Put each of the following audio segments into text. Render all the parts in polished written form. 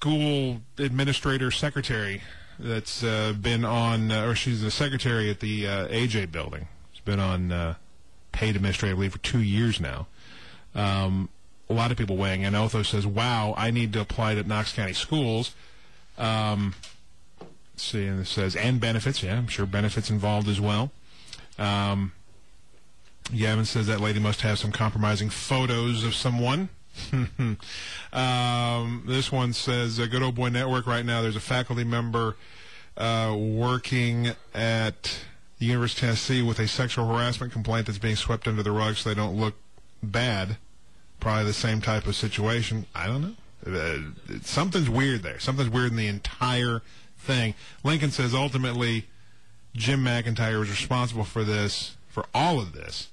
school administrator secretary that's been on, or she's a secretary at the AJ building. She's been on paid administrative leave for 2 years now. A lot of people weighing in. Otho says, wow, I need to apply to Knox County Schools. Let's see, and it says, and benefits. Yeah, I'm sure benefits involved as well. Gavin says that lady must have some compromising photos of someone. This one says, Good Old Boy Network right now, there's a faculty member working at the University of Tennessee with a sexual harassment complaint that's being swept under the rug so they don't look bad. Probably the same type of situation. I don't know. Something's weird there. Something's weird in the entire thing. Lincoln says, ultimately, Jim McIntyre is responsible for this, for all of this,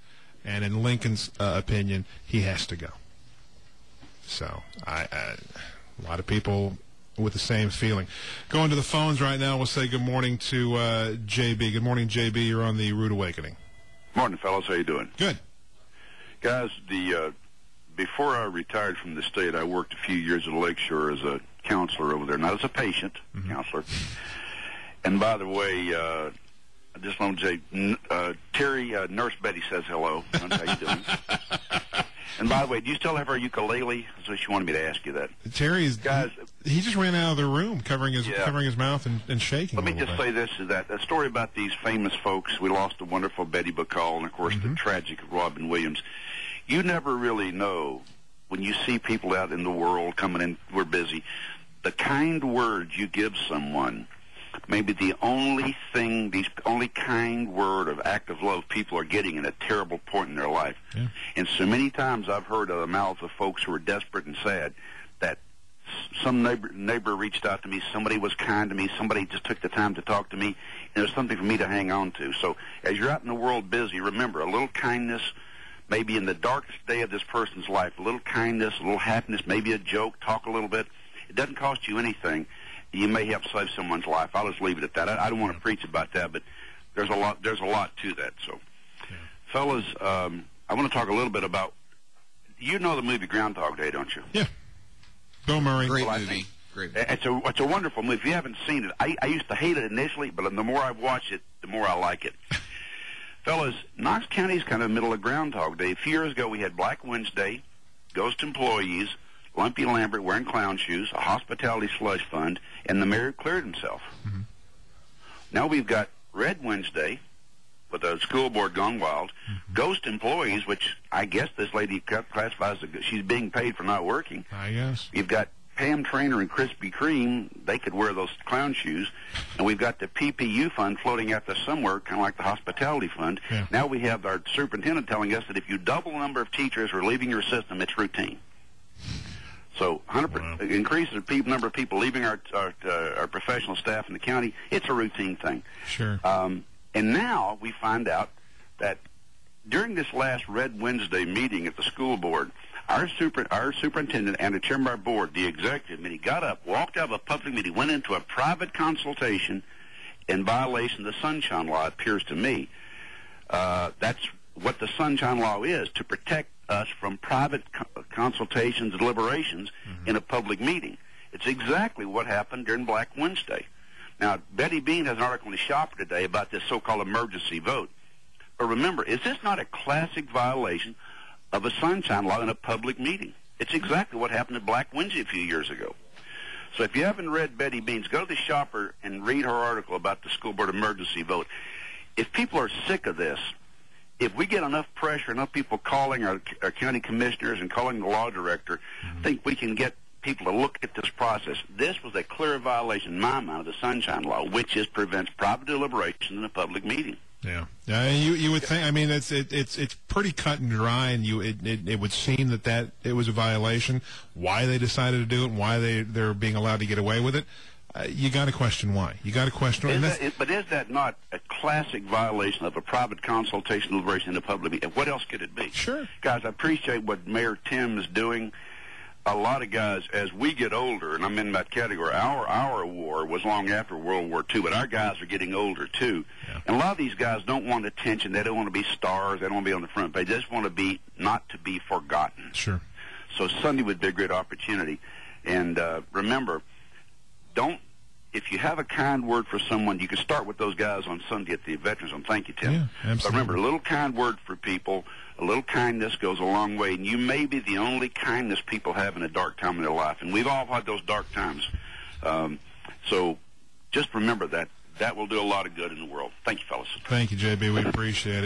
and in Lincoln's opinion, he has to go. So, a lot of people with the same feeling. Going to the phones right now, we'll say good morning to JB. Good morning, JB. You're on the Rude Awakening. Morning, fellas. How you doing? Good. Guys, before I retired from the state, I worked a few years at Lakeshore as a counselor over there, not as a patient, counselor. And by the way, I just want to say, Terry, Nurse Betty says hello. How you doing? And by the way, do you still have her ukulele? So she wanted me to ask you that. Terry's guys. He just ran out of the room, covering his mouth and shaking. Let me just say this: is that a story about these famous folks? We lost the wonderful Betty Bacall, and of course the tragic Robin Williams. You never really know when you see people out in the world coming in. We're busy. The kind words you give someone. Maybe the only kind word of act of love people are getting in a terrible point in their life. Yeah. And so many times I've heard of the mouths of folks who are desperate and sad that some neighbor reached out to me, somebody was kind to me, somebody just took the time to talk to me, and there's something for me to hang on to. So as you're out in the world busy, remember, a little kindness, maybe in the darkest day of this person's life, a little kindness, a little happiness, maybe a joke, talk a little bit. It doesn't cost you anything. You may help save someone's life. I'll just leave it at that. I don't want to preach about that, but there's a lot to that. So, fellas, I want to talk a little bit about. You know the movie Groundhog Day, don't you? Yeah. Bill Murray. Great movie. Great movie. It's a wonderful movie. If you haven't seen it, I used to hate it initially, but the more I've watched it, the more I like it. Fellas, Knox County is kind of the middle of Groundhog Day. A few years ago, we had Black Wednesday, ghost employees, Lumpy Lambert wearing clown shoes, a hospitality slush fund, and the mayor cleared himself. Now we've got Red Wednesday with a school board gone wild, ghost employees, which I guess this lady classifies as she's being paid for not working. I guess. You've got Pam Trainer and Krispy Kreme. They could wear those clown shoes. And we've got the PPU fund floating out there somewhere, kind of like the hospitality fund. Yeah. Now we have our superintendent telling us that if you double the number of teachers who are leaving your system, it's routine. So 100% increase the number of people leaving our professional staff in the county, it's a routine thing. Sure. And now we find out that during this last Red Wednesday meeting at the school board, our superintendent and the chairman of our board, the executive committee, got up, walked out of a public meeting, went into a private consultation in violation of the Sunshine Law, it appears to me. That's what the Sunshine Law is, to protect us from private consultations and deliberations in a public meeting. It's exactly what happened during Black Wednesday. Now, Betty Bean has an article in the Shopper today about this so-called emergency vote. But remember, is this not a classic violation of a Sunshine Law in a public meeting? It's exactly what happened at Black Wednesday a few years ago. So if you haven't read Betty Bean's, go to the Shopper and read her article about the school board emergency vote. If people are sick of this, if we get enough pressure, enough people calling our county commissioners and calling the law director, I think we can get people to look at this process. This was a clear violation, in my mind, of the Sunshine Law, which prevents private deliberation in a public meeting. Yeah, you would think. I mean, it's pretty cut and dry, and it would seem that it was a violation. Why they decided to do it, and why they're being allowed to get away with it. You got to question why. You got to question. But is that not a classic violation of a private consultation deliberation in a public meeting? What else could it be? Sure. Guys, I appreciate what Mayor Tim is doing. A lot of guys, as we get older, and I'm in that category, our war was long after World War II, but our guys are getting older, too. Yeah. And a lot of these guys don't want attention. They don't want to be stars. They don't want to be on the front page. They just want to be not to be forgotten. Sure. So Sunday would be a great opportunity. And remember, if you have a kind word for someone, you can start with those guys on Sunday at the Veterans Home. Thank you, Tim. Yeah, absolutely. But remember, a little kind word for people, a little kindness goes a long way, and you may be the only kindness people have in a dark time in their life, and we've all had those dark times. So just remember that. That will do a lot of good in the world. Thank you, fellas. Thank you, JB. We appreciate it.